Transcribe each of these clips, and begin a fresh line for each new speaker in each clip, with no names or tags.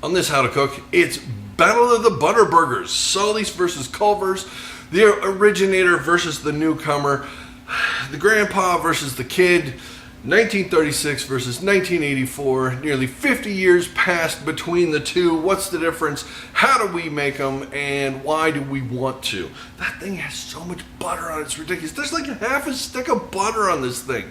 On this How to Cook, it's Battle of the Butter Burgers. Sully's versus Culver's. The originator versus the newcomer. The grandpa versus the kid. 1936 versus 1984. Nearly 50 years passed between the two. What's the difference? How do we make them? And why do we want to? That thing has so much butter on it. It's ridiculous. There's like half a stick of butter on this thing.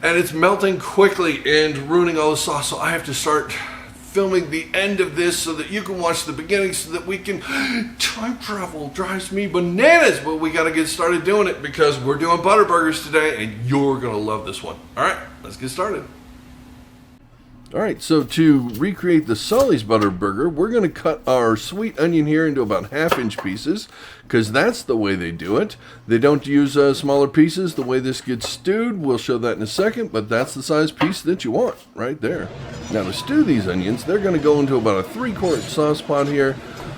And it's melting quickly and ruining all the sauce. So I have to start filming the end of this so that you can watch the beginning so that we can time travel. Drives me bananas, but we got to get started doing it because we're doing butter burgers today and you're going to love this one. All right, let's get started. All right, so to recreate the Sully's butter burger, we're going to cut our sweet onion here into about 1/2-inch pieces because that's the way they do it. They don't use smaller pieces. The way this gets stewed, we'll show that in a second, but that's the size piece that you want right there. Now to stew these onions, they're going to go into about a 3-quart sauce pot here.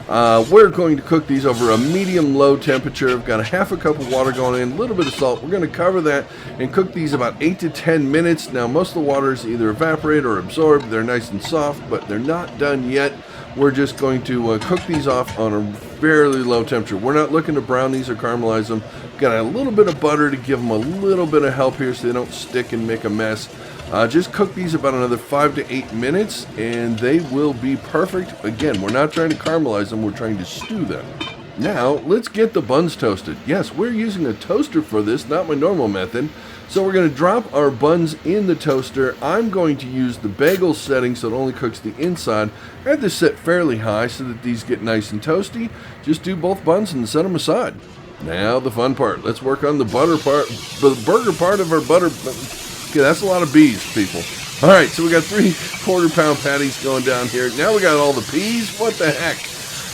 We're going to cook these over a medium-low temperature. I've got a 1/2 cup of water going in, a little bit of salt. We're going to cover that and cook these about 8 to 10 minutes. Now, most of the water is either evaporate or absorbed. They're nice and soft, but they're not done yet. We're just going to cook these off on a fairly low temperature. We're not looking to brown these or caramelize them. Got a little bit of butter to give them a little bit of help here so they don't stick and make a mess. Just cook these about another 5 to 8 minutes and they will be perfect. Again, we're not trying to caramelize them, we're trying to stew them. Now, let's get the buns toasted. Yes, we're using a toaster for this, not my normal method. So we're going to drop our buns in the toaster. I'm going to use the bagel setting so it only cooks the inside. I have this set fairly high so that these get nice and toasty. Just do both buns and set them aside. Now the fun part. Let's work on the butter part, the burger part of our butter. Okay, that's a lot of bees, people. All right, so we got 3/4 pound patties going down here. Now we got all the peas. What the heck?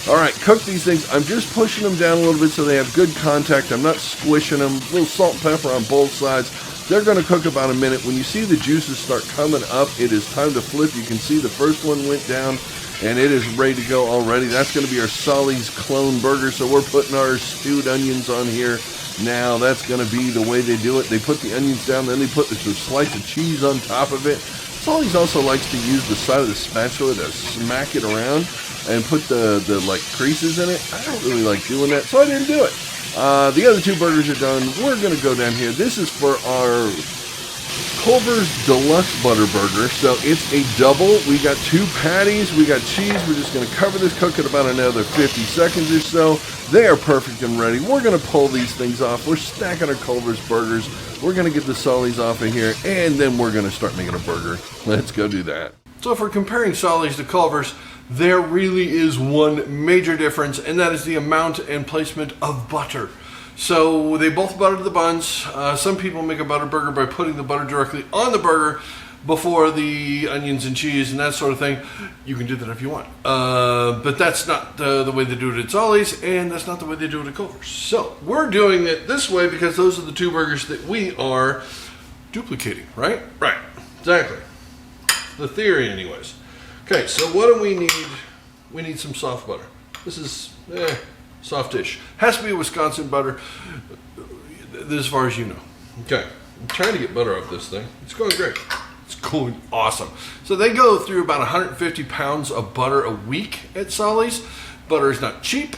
All right, cook these things. I'm just pushing them down a little bit so they have good contact. I'm not squishing them. A little salt and pepper on both sides. They're going to cook about a minute. When you see the juices start coming up, it is time to flip. You can see the first one went down, and it is ready to go already. That's going to be our Sully's clone burger, so we're putting our stewed onions on here. Now, that's going to be the way they do it. They put the onions down, then they put the slice of cheese on top of it. Sully's also likes to use the side of the spatula to smack it around and put the like creases in it. I don't really like doing that, so I didn't do it. The other 2 burgers are done. We're going to go down here. This is for our Culver's Deluxe Butter Burger. So it's a double. We got 2 patties. We got cheese. We're just going to cover this, cook it about another 50 seconds or so. They are perfect and ready. We're going to pull these things off. We're stacking our Culver's burgers. We're going to get the Sully's off of here, and then we're going to start making a burger. Let's go do that. So if we're comparing Sully's to Culver's, there really is one major difference, and that is the amount and placement of butter. So they both butter the buns. Some people make a butter burger by putting the butter directly on the burger before the onions and cheese and that sort of thing. You can do that if you want. But that's not the way they do it at Sully's, and that's not the way they do it at Culver's. So we're doing it this way because those are the 2 burgers that we are duplicating, right? Right, exactly. The theory anyways. Okay, so what do we need? We need some soft butter. This is softish. Has to be Wisconsin butter, as far as you know. Okay, I'm trying to get butter off this thing. It's going great. It's going awesome. So they go through about 150 pounds of butter a week at Sully's. Butter is not cheap.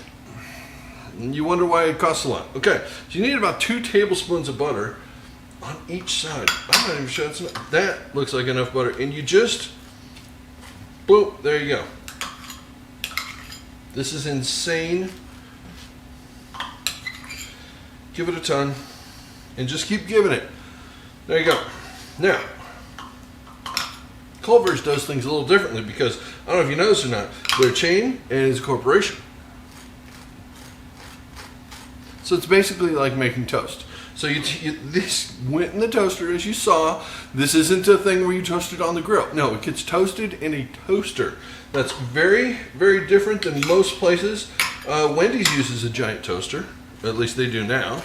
And you wonder why it costs a lot. Okay, so you need about 2 tablespoons of butter on each side. I'm not even sure that's enough. That looks like enough butter. And you just, boom, there you go. This is insane. Give it a ton and just keep giving it. There you go. Now, Culver's does things a little differently because, I don't know if you noticed or not, they're a chain and it's a corporation. So it's basically like making toast. So this went in the toaster, as you saw. This isn't a thing where you toast it on the grill. No, it gets toasted in a toaster. That's very, very different than most places. Wendy's uses a giant toaster. At least they do now.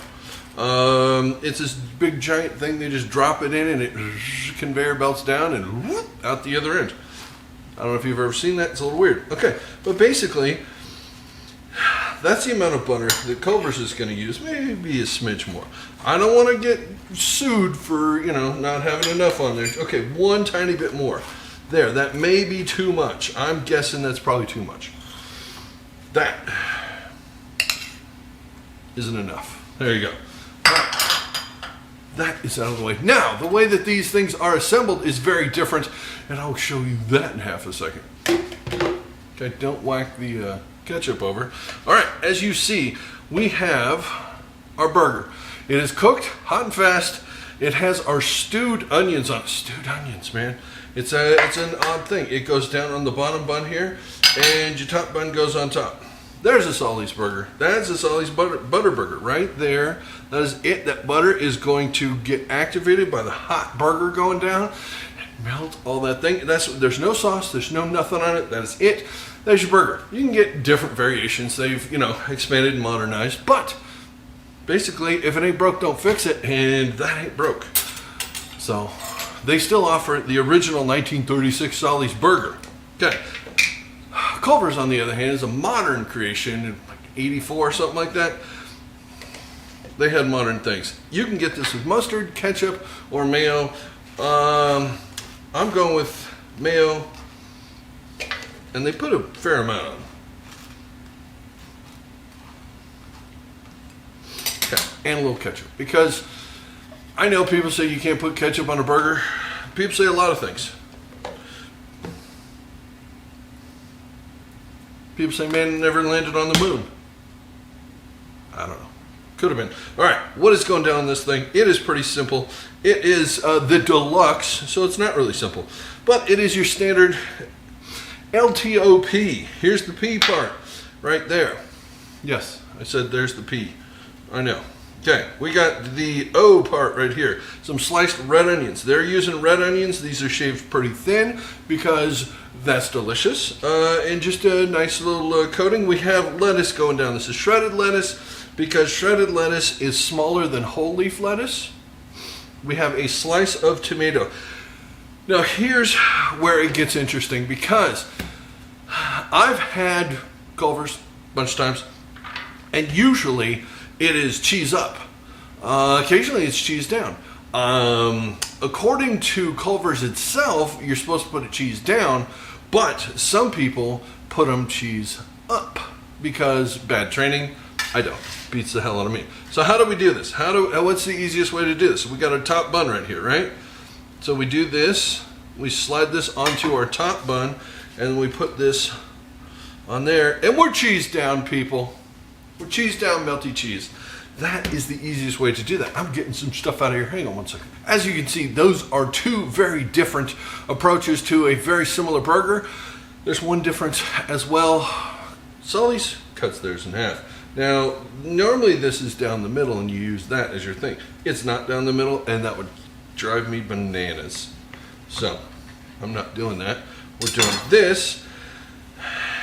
It's this big giant thing. They just drop it in and it conveyor belts down and whoop, out the other end. I don't know if you've ever seen that. It's a little weird. Okay, but basically, that's the amount of butter that Culver's is going to use. Maybe a smidge more. I don't want to get sued for, not having enough on there. Okay, 1 tiny bit more. There, that may be too much. I'm guessing that's probably too much. That isn't enough. There you go. That is out of the way. Now, the way that these things are assembled is very different, and I'll show you that in half a second. Okay, don't whack the ketchup over. All right, as you see, we have our burger. It is cooked, hot and fast. It has our stewed onions on it. Stewed onions, man. It's an odd thing. It goes down on the bottom bun here, and your top bun goes on top. There's a Sully's burger. That's a Sully's butter burger right there. That is it. That butter is going to get activated by the hot burger going down. Melt all that thing. There's no sauce. There's no nothing on it. That is it. There's your burger. You can get different variations. They've, expanded and modernized. But basically, if it ain't broke, don't fix it. And that ain't broke. So they still offer the original 1936 Sully's burger. Okay. Culver's, on the other hand, is a modern creation, like 84 or something like that. They had modern things. You can get this with mustard, ketchup, or mayo. I'm going with mayo, and they put a fair amount on. Okay, and a little ketchup, because I know people say you can't put ketchup on a burger. People say a lot of things. People say, man, it never landed on the moon. I don't know. Could have been. All right, what is going down on this thing? It is pretty simple. It is the deluxe, so it's not really simple. But it is your standard LTOP. Here's the P part right there. Yes, I said there's the P. I know. Okay, we got the O part right here. Some sliced red onions. They're using red onions. These are shaved pretty thin because that's delicious. And just a nice little coating. We have lettuce going down. This is shredded lettuce because shredded lettuce is smaller than whole leaf lettuce. We have a slice of tomato. Now here's where it gets interesting, because I've had Culver's a bunch of times, and usually it is cheese up. Occasionally it's cheese down. According to Culver's itself, you're supposed to put a cheese down, but some people put them cheese up because bad training. I don't. Beats the hell out of me. So how do we do this? What's the easiest way to do this? We got our top bun right here, right? So we do this. We slide this onto our top bun, and we put this on there, and we're cheese down, people. We're cheese down, melty cheese. That is the easiest way to do that. I'm getting some stuff out of here. Hang on one second. As you can see, those are two very different approaches to a very similar burger. There's one difference as well. Sully's cuts theirs in half. Now, normally this is down the middle and you use that as your thing. It's not down the middle, and that would drive me bananas. So, I'm not doing that. We're doing this,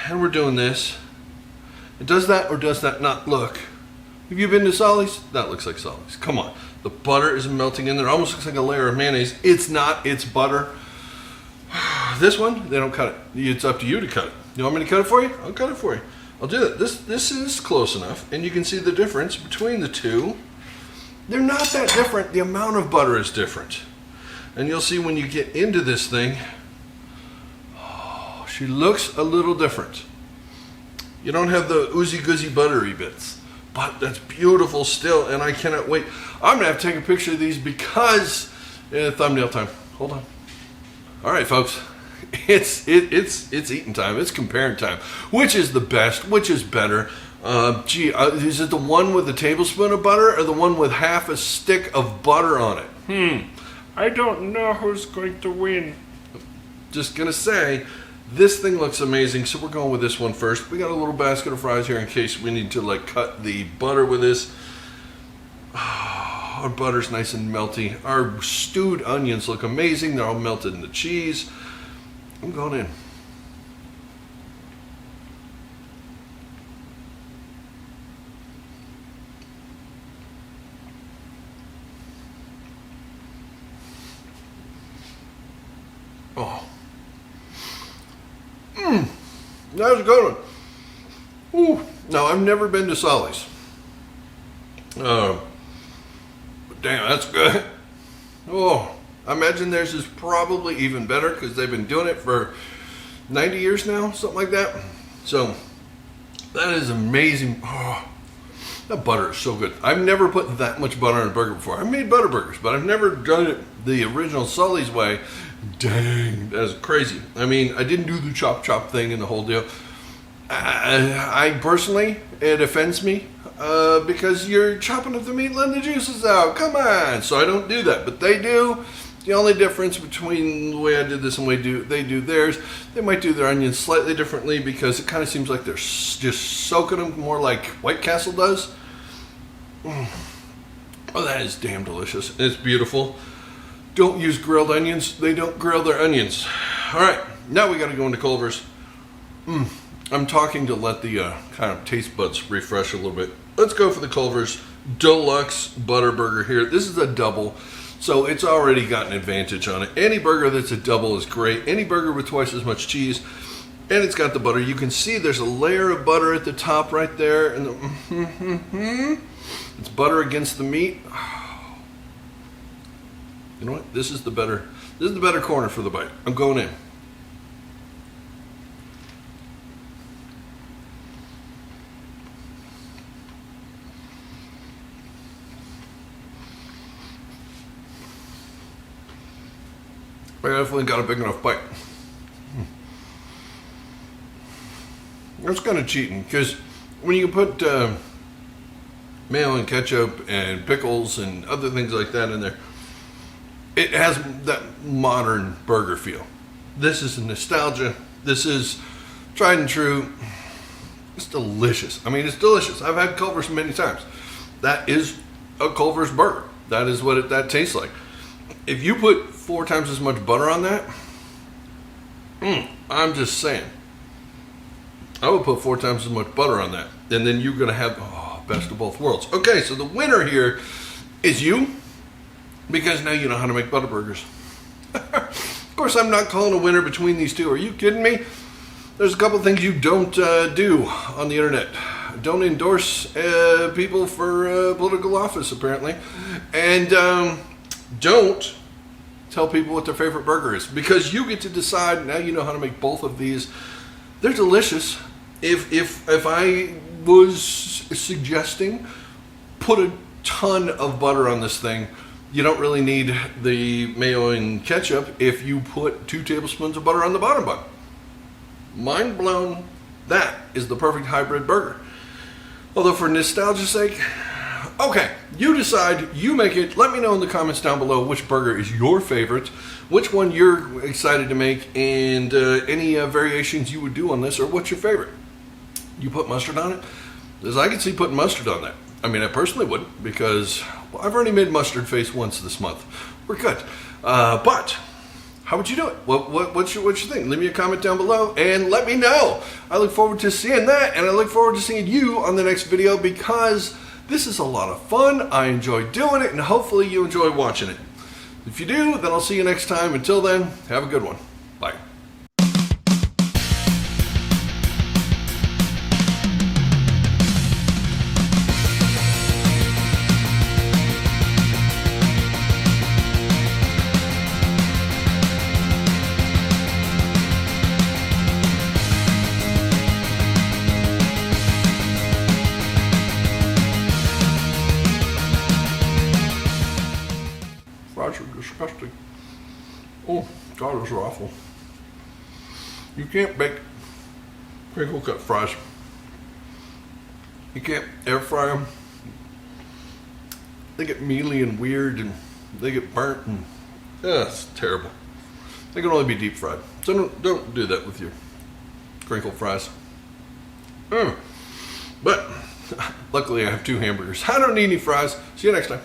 and we're doing this. It does that or does that not look? Have you been to Sully's? That looks like Sully's. Come on. The butter is melting in there. It almost looks like a layer of mayonnaise. It's not. It's butter. This one, they don't cut it. It's up to you to cut it. You want me to cut it for you? I'll cut it for you. I'll do that. This is close enough, and you can see the difference between the two. They're not that different. The amount of butter is different. And you'll see when you get into this thing, oh, she looks a little different. You don't have the oozy-goozy buttery bits, but that's beautiful still, and I cannot wait. I'm gonna have to take a picture of these because thumbnail time. Hold on. All right, folks. It's eating time. It's comparing time. Which is the best? Which is better? Is it the one with a tablespoon of butter or the one with half a stick of butter on it? I don't know who's going to win. Just gonna say, this thing looks amazing, so we're going with this one first. We got a little basket of fries here in case we need to cut the butter with this. Our butter's nice and melty. Our stewed onions look amazing. They're all melted in the cheese. I'm going in. Oh. That was a good one. Ooh. Now, I've never been to Sully's. Damn, that's good. Oh, I imagine theirs is probably even better because they've been doing it for 90 years now, something like that. So that is amazing. Oh, that butter is so good. I've never put that much butter on a burger before. I've made butter burgers, but I've never done it the original Sully's way. Dang, that's crazy. I mean, I didn't do the chop thing and the whole deal. I personally, it offends me because you're chopping up the meat, letting the juices out. Come on. So I don't do that, but they do. The only difference between the way I did this and the way they do theirs, they might do their onions slightly differently because it kind of seems like they're just soaking them more like White Castle does. Oh, that is damn delicious. It's beautiful. Don't use grilled onions. They don't grill their onions. All right, now we got to go into Culver's. I'm talking to let the kind of taste buds refresh a little bit. Let's go for the Culver's Deluxe Butter Burger here. This is a double, so it's already got an advantage on it. Any burger that's a double is great. Any burger with twice as much cheese, and it's got the butter. You can see there's a layer of butter at the top right there, and it's butter against the meat. You know what? This is the better corner for the bite. I'm going in. I definitely got a big enough bite. That's kind of cheating because when you put mayo and ketchup and pickles and other things like that in there, it has that modern burger feel. This is nostalgia. This is tried and true. It's delicious. I mean, it's delicious. I've had Culver's many times. That is a Culver's burger. That is what that tastes like. If you put 4 times as much butter on that, I'm just saying. I would put 4 times as much butter on that. And then you're going to have, best of both worlds. Okay, so the winner here is you, because now you know how to make butter burgers. Of course, I'm not calling a winner between these two. Are you kidding me? There's a couple things you don't do on the internet. Don't endorse people for political office, apparently. And don't tell people what their favorite burger is, because you get to decide. Now you know how to make both of these. They're delicious. If I was suggesting, put a ton of butter on this thing. You don't really need the mayo and ketchup if you put 2 tablespoons of butter on the bottom bun. Mind blown. That is the perfect hybrid burger. Although for nostalgia's sake, okay, you decide, you make it. Let me know in the comments down below which burger is your favorite, which one you're excited to make, and any variations you would do on this, or what's your favorite. You put mustard on it? Because I can see putting mustard on that. I mean, I personally wouldn't, because I've already made mustard face once this month. We're good. But how would you do it? What's your thing? Leave me a comment down below and let me know. I look forward to seeing that, and I look forward to seeing you on the next video, because this is a lot of fun. I enjoy doing it, and hopefully you enjoy watching it. If you do, then I'll see you next time. Until then, have a good one. Bye. Fries are disgusting. Oh, God, those are awful. You can't bake crinkle cut fries. You can't air fry them. They get mealy and weird, and they get burnt, and it's terrible. They can only be deep fried. So don't do that with your crinkle fries. But luckily I have 2 hamburgers. I don't need any fries. See you next time.